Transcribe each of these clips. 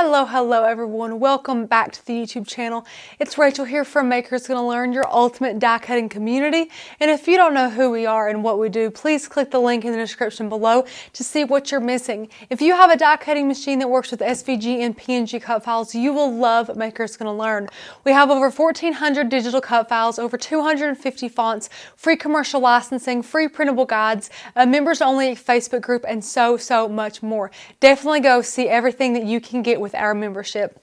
Hello everyone. Welcome back to the YouTube channel. It's Rachel here from Makers Gonna Learn, your ultimate die cutting community. And if you don't know who we are and what we do, please click the link in the description below to see what you're missing. If you have a die cutting machine that works with SVG and PNG cut files, you will love Makers Gonna Learn. We have over 1,400 digital cut files, over 250 fonts, free commercial licensing, free printable guides, a members only Facebook group, and so much more. Definitely go see everything that you can get with our membership.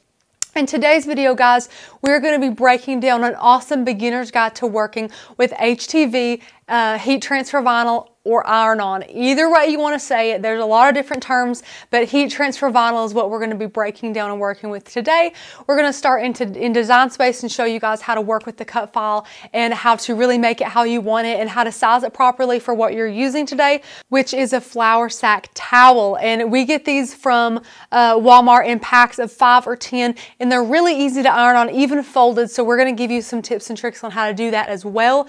In today's video, guys, we're going to be breaking down an awesome beginner's guide to working with HTV heat transfer vinyl or iron-on. Either way you want to say it, there's a lot of different terms, but heat transfer vinyl is what we're going to be breaking down and working with today. We're going to start in Design Space and show you guys how to work with the cut file and how to really make it how you want it and how to size it properly for what you're using today, which is a flour sack towel. And we get these from Walmart in packs of 5 or 10, and they're really easy to iron on, even folded. So we're going to give you some tips and tricks on how to do that as well.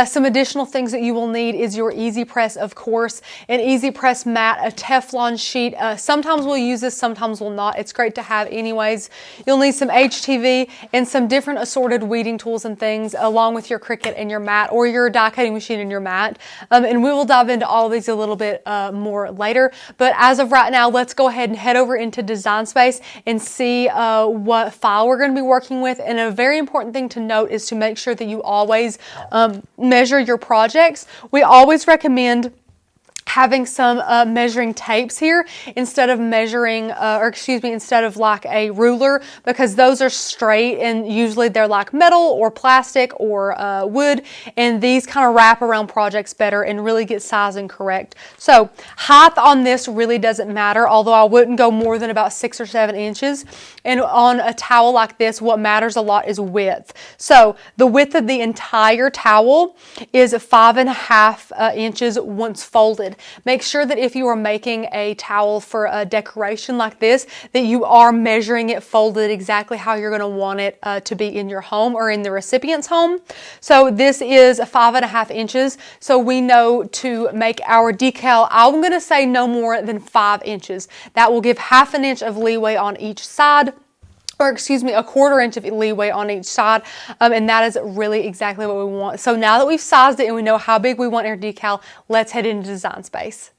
Some additional things that you will need is your Easy Press, of course, an Easy Press mat, a Teflon sheet. Sometimes we'll use this, sometimes we'll not. It's great to have anyways. You'll need some HTV and some different assorted weeding tools and things along with your Cricut and your mat, or your die cutting machine and your mat. And we will dive into all of these a little bit more later. But as of right now, let's go ahead and head over into Design Space and see what file we're going to be working with. And a very important thing to note is to make sure that you always measure your projects. We always recommend having some measuring tapes here instead of measuring, instead of like a ruler, because those are straight and usually they're like metal or plastic or wood, and these kind of wrap around projects better and really get sizing correct. So height on this really doesn't matter, although I wouldn't go more than about 6 or 7 inches. And on a towel like this, what matters a lot is width. So the width of the entire towel is 5.5 inches once folded. Make sure that if you are making a towel for a decoration like this, that you are measuring it folded exactly how you're going to want it to be in your home or in the recipient's home. So this is 5.5 inches. So we know to make our decal, I'm going to say no more than 5 inches. That will give 1/2 inch of leeway on each side. Or excuse me, 1/4 inch of leeway on each side, and that is really exactly what we want. So now that we've sized it and we know how big we want our decal, let's head into Design Space.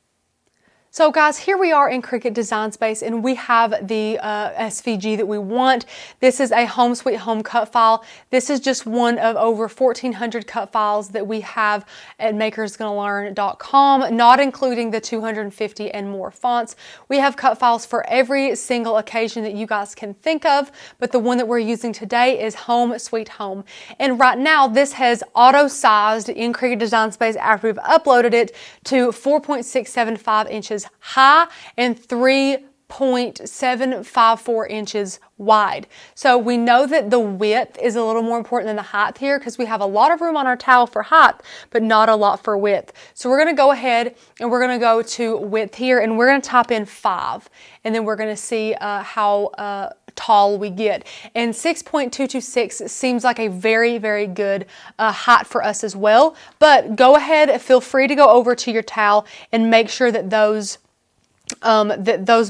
So guys, here we are in Cricut Design Space, and we have the SVG that we want. This is a Home Sweet Home cut file. This is just one of over 1,400 cut files that we have at makersgonnalearn.com, not including the 250 and more fonts. We have cut files for every single occasion that you guys can think of, but the one that we're using today is Home Sweet Home. And right now, this has auto-sized in Cricut Design Space after we've uploaded it to 4.675 inches high and 3.754 inches wide. So we know that the width is a little more important than the height here, because we have a lot of room on our towel for height, but not a lot for width. So we're going to go ahead and we're going to go to width here, and we're going to type in 5, and then we're going to see how tall we get. And 6.226 seems like a very good height for us as well. But go ahead, feel free to go over to your towel and make sure that those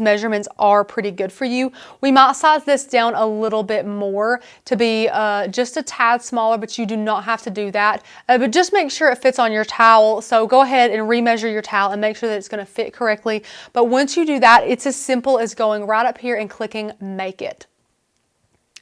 measurements are pretty good for you. We might size this down a little bit more to be just a tad smaller, but you do not have to do that. But just make sure it fits on your towel. So go ahead and remeasure your towel and make sure that it's going to fit correctly. But once you do that, it's as simple as going right up here and clicking Make It.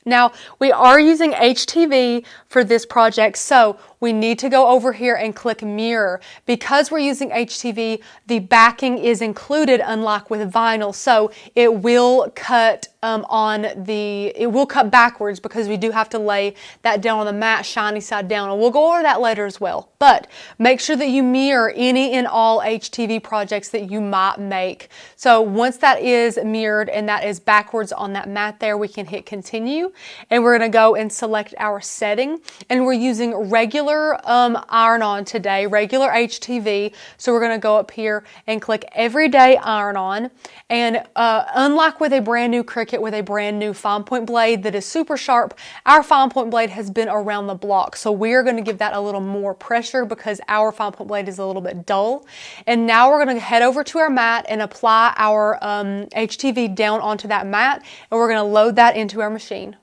Now, we are using HTV for this project, so we need to go over here and click Mirror. Because we're using HTV, the backing is included, unlike with vinyl, so it will cut it will cut backwards, because we do have to lay that down on the mat shiny side down, and we'll go over that later as well. But make sure that you mirror any and all HTV projects that you might make. So once that is mirrored and that is backwards on that mat there, we can hit Continue. menu, and we're going to go and select our setting, and we're using regular Iron-On today, regular HTV. So we're going to go up here and click Everyday Iron-On, and unlike with a brand new Cricut with a brand new fine point blade that is super sharp, our fine point blade has been around the block. So we are going to give that a little more pressure because our fine point blade is a little bit dull. And now we're going to head over to our mat and apply our HTV down onto that mat, and we're going to load that into our machine.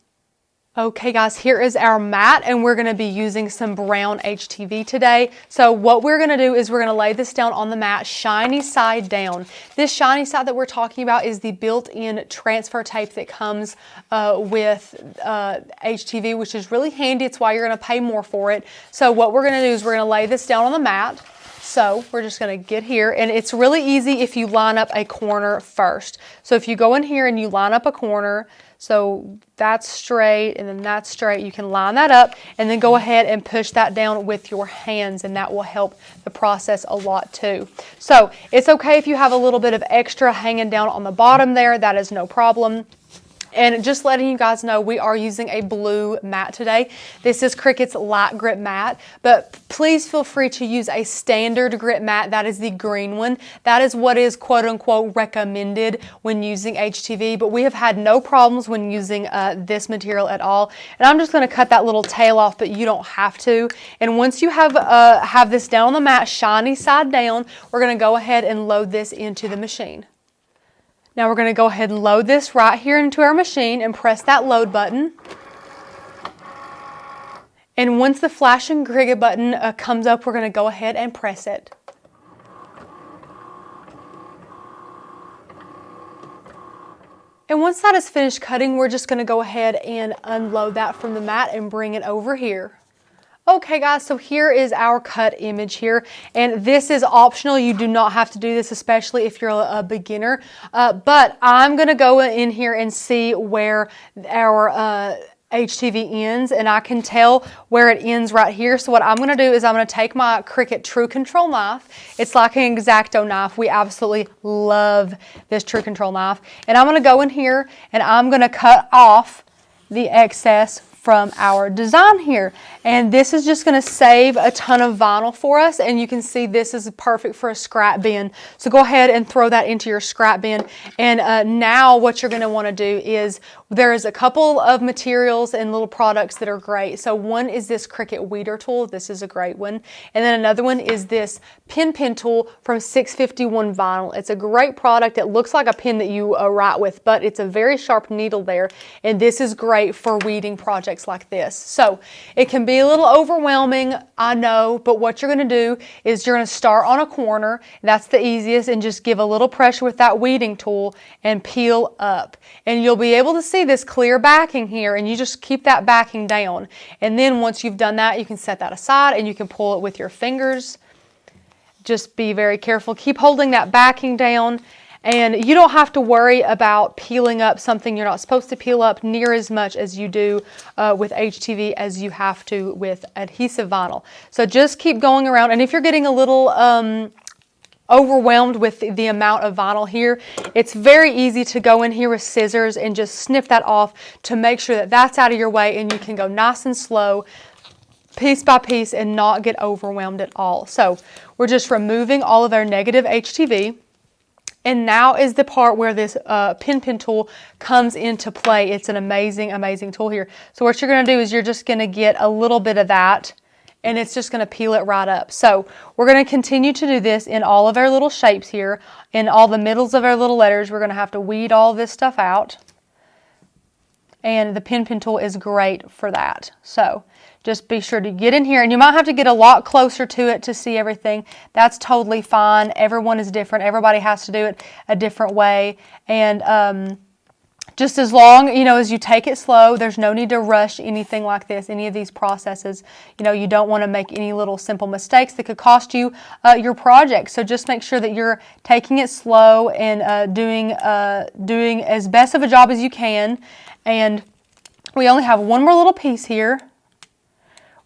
Okay guys, here is our mat, and we're going to be using some brown HTV today. So what we're going to do is we're going to lay this down on the mat, shiny side down. This shiny side that we're talking about is the built-in transfer tape that comes with HTV, which is really handy. It's why you're going to pay more for it. So what we're going to do is we're going to lay this down on the mat. So we're just going to get here, and it's really easy if you line up a corner first. So if you go in here and you line up a corner, so that's straight and then that's straight, you can line that up and then go ahead and push that down with your hands, and that will help the process a lot too. So it's okay if you have a little bit of extra hanging down on the bottom there, that is no problem. And just letting you guys know, we are using a blue mat today. This is Cricut's light grip mat, but please feel free to use a standard grip mat. That is the green one. That is what is quote unquote recommended when using HTV, but we have had no problems when using this material at all. And I'm just going to cut that little tail off, but you don't have to. And once you have this down on the mat, shiny side down, we're going to go ahead and load this into the machine. Now we're going to go ahead and load this right here into our machine and press that load button. And once the flashing Cricut button comes up, we're going to go ahead and press it. And once that is finished cutting, we're just going to go ahead and unload that from the mat and bring it over here. Okay guys, so here is our cut image here, and this is optional. You do not have to do this, especially if you're a beginner, but I'm going to go in here and see where our HTV ends, and I can tell where it ends right here. So what I'm going to do is I'm going to take my Cricut True Control knife. It's like an X-Acto knife. We absolutely love this True Control knife, and I'm going to go in here and I'm going to cut off the excess from our design here, and this is just going to save a ton of vinyl for us. And you can see this is perfect for a scrap bin, so go ahead and throw that into your scrap bin. And now what you're going to want to do is, there is a couple of materials and little products that are great. So one is this Cricut weeder tool. This is a great one. And then another one is this pen tool from 651 Vinyl. It's a great product. It looks like a pen that you write with, but it's a very sharp needle there, and this is great for weeding projects like this. So it can be a little overwhelming, I know, but what you're going to do is you're going to start on a corner. That's the easiest, and just give a little pressure with that weeding tool and peel up, and you'll be able to see this clear backing here, and you just keep that backing down. And then once you've done that, you can set that aside and you can pull it with your fingers. Just be very careful. Keep holding that backing down. And you don't have to worry about peeling up something you're not supposed to peel up near as much as you do with HTV as you have to with adhesive vinyl. So just keep going around. And if you're getting a little overwhelmed with the amount of vinyl here, it's very easy to go in here with scissors and just snip that off to make sure that that's out of your way, and you can go nice and slow, piece by piece, and not get overwhelmed at all. So we're just removing all of our negative HTV. And now is the part where this pen tool comes into play. It's an amazing, amazing tool here. So what you're going to do is you're just going to get a little bit of that, and it's just going to peel it right up. So we're going to continue to do this in all of our little shapes here. In all the middles of our little letters, we're going to have to weed all this stuff out. And the pen tool is great for that. So just be sure to get in here, and you might have to get a lot closer to it to see everything. That's totally fine. Everyone is different. Everybody has to do it a different way. And just as long, as you take it slow, there's no need to rush anything like this, any of these processes. You don't want to make any little simple mistakes that could cost you your project. So just make sure that you're taking it slow and doing as best of a job as you can. And we only have one more little piece here.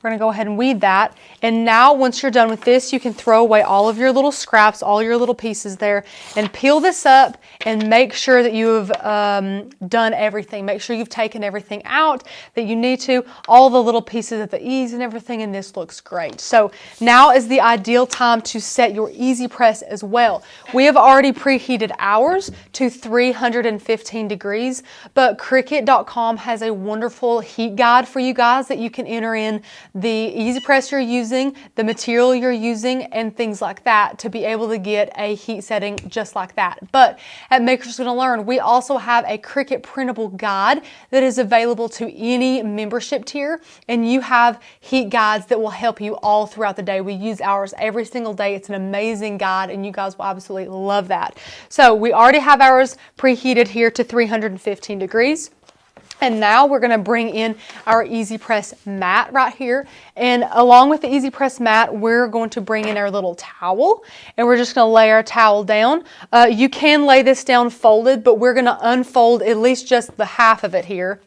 We're going to go ahead and weed that. And now once you're done with this, you can throw away all of your little scraps, all your little pieces there, and peel this up and make sure that you've done everything. Make sure you've taken everything out that you need to, all the little pieces of the ease and everything, and this looks great. So now is the ideal time to set your easy press as well. We have already preheated ours to 315 degrees, but Cricut.com has a wonderful heat guide for you guys that you can enter in the easy press you're using, the material you're using, and things like that to be able to get a heat setting just like that. But at Makers Gonna Learn, we also have a Cricut printable guide that is available to any membership tier, and you have heat guides that will help you all throughout the day. We use ours every single day. It's an amazing guide, and you guys will absolutely love that. So we already have ours preheated here to 315 degrees. And now we're going to bring in our Easy Press mat right here. And along with the Easy Press mat, we're going to bring in our little towel. And we're just going to lay our towel down. You can lay this down folded, but we're going to unfold at least just the half of it here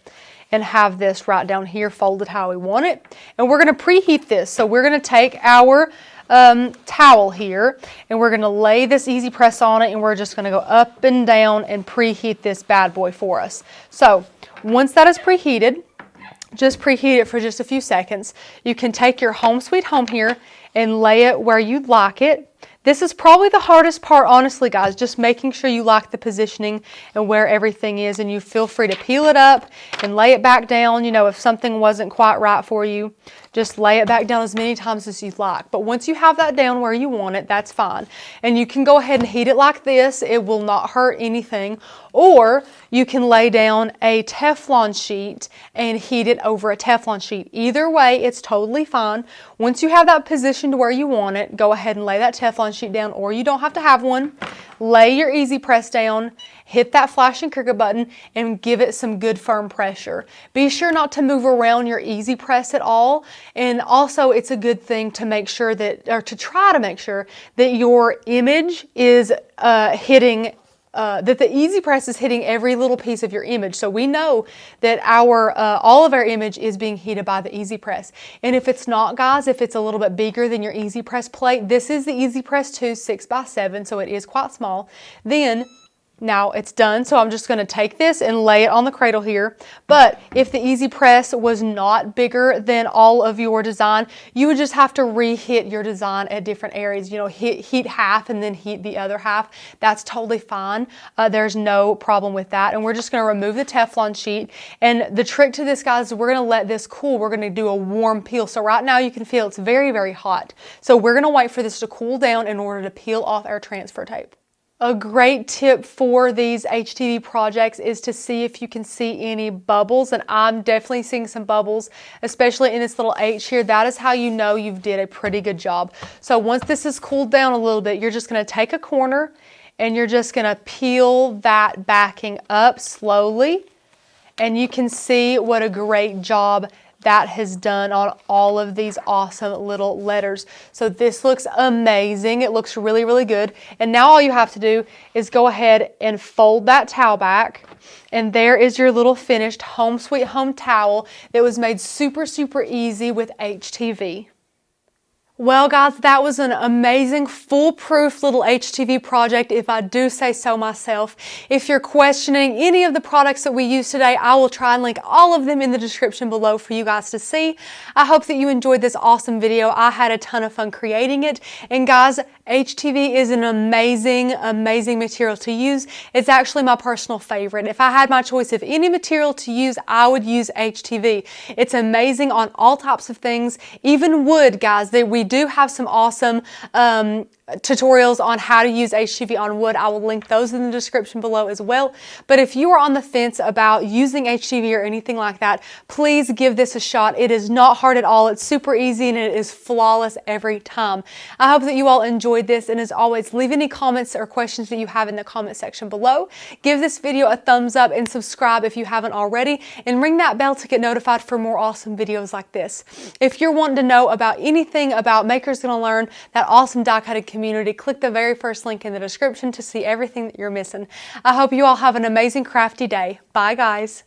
and have this right down here folded how we want it. And we're going to preheat this. So we're going to take our towel here and we're going to lay this Easy Press on it, and we're just going to go up and down and preheat this bad boy for us. So once that is preheated, just preheat it for just a few seconds. You can take your Home Sweet Home here and lay it where you'd like it. This is probably the hardest part, honestly, guys, just making sure you like the positioning and where everything is, and you feel free to peel it up and lay it back down. You know, if something wasn't quite right for you, just lay it back down as many times as you'd like. But once you have that down where you want it, that's fine. And you can go ahead and heat it like this. It will not hurt anything. Or you can lay down a Teflon sheet and heat it over a Teflon sheet. Either way, it's totally fine. Once you have that positioned where you want it, go ahead and lay that Teflon sheet down, or you don't have to have one. Lay your Easy Press down, hit that flashing Cricut button, and give it some good firm pressure. Be sure not to move around your Easy Press at all. And also, it's a good thing to make sure that, or to try to make sure that your image is hitting that the Easy Press is hitting every little piece of your image. So we know that all of our image is being heated by the Easy Press. And if it's not, guys, if it's a little bit bigger than your Easy Press plate, this is the Easy Press 2 6x7, so it is quite small. Then now it's done, so I'm just going to take this and lay it on the cradle here. But if the Easy Press was not bigger than all of your design, you would just have to reheat your design at different areas. You know, heat half and then heat the other half. That's totally fine. There's no problem with that. And we're just going to remove the Teflon sheet. And the trick to this, guys, is we're going to let this cool. We're going to do a warm peel. So right now you can feel it's very, very hot. So we're going to wait for this to cool down in order to peel off our transfer tape. A great tip for these HTV projects is to see if you can see any bubbles, and I'm definitely seeing some bubbles, especially in this little H here. That is how you know you've did a pretty good job. So once this is cooled down a little bit, you're just going to take a corner and you're just going to peel that backing up slowly, and you can see what a great job that has done on all of these awesome little letters. So this looks amazing. It looks really, really good. And now all you have to do is go ahead and fold that towel back. And there is your little finished Home Sweet Home towel that was made super, super easy with HTV. Well, guys, that was an amazing, foolproof little HTV project, if I do say so myself. If you're questioning any of the products that we use today, I will try and link all of them in the description below for you guys to see. I hope that you enjoyed this awesome video. I had a ton of fun creating it. And guys, HTV is an amazing, amazing material to use. It's actually my personal favorite. If I had my choice of any material to use, I would use HTV. It's amazing on all types of things, even wood, guys. We do have some awesome tutorials on how to use HTV on wood. I will link those in the description below as well. But if you are on the fence about using HTV or anything like that, please give this a shot. It is not hard at all. It's super easy and it is flawless every time. I hope that you all enjoyed this, and as always, leave any comments or questions that you have in the comment section below. Give this video a thumbs up and subscribe if you haven't already, and ring that bell to get notified for more awesome videos like this. If you're wanting to know about anything about Makers Gonna Learn, that awesome die cutting community, click the very first link in the description to see everything that you're missing. I hope you all have an amazing crafty day. Bye, guys.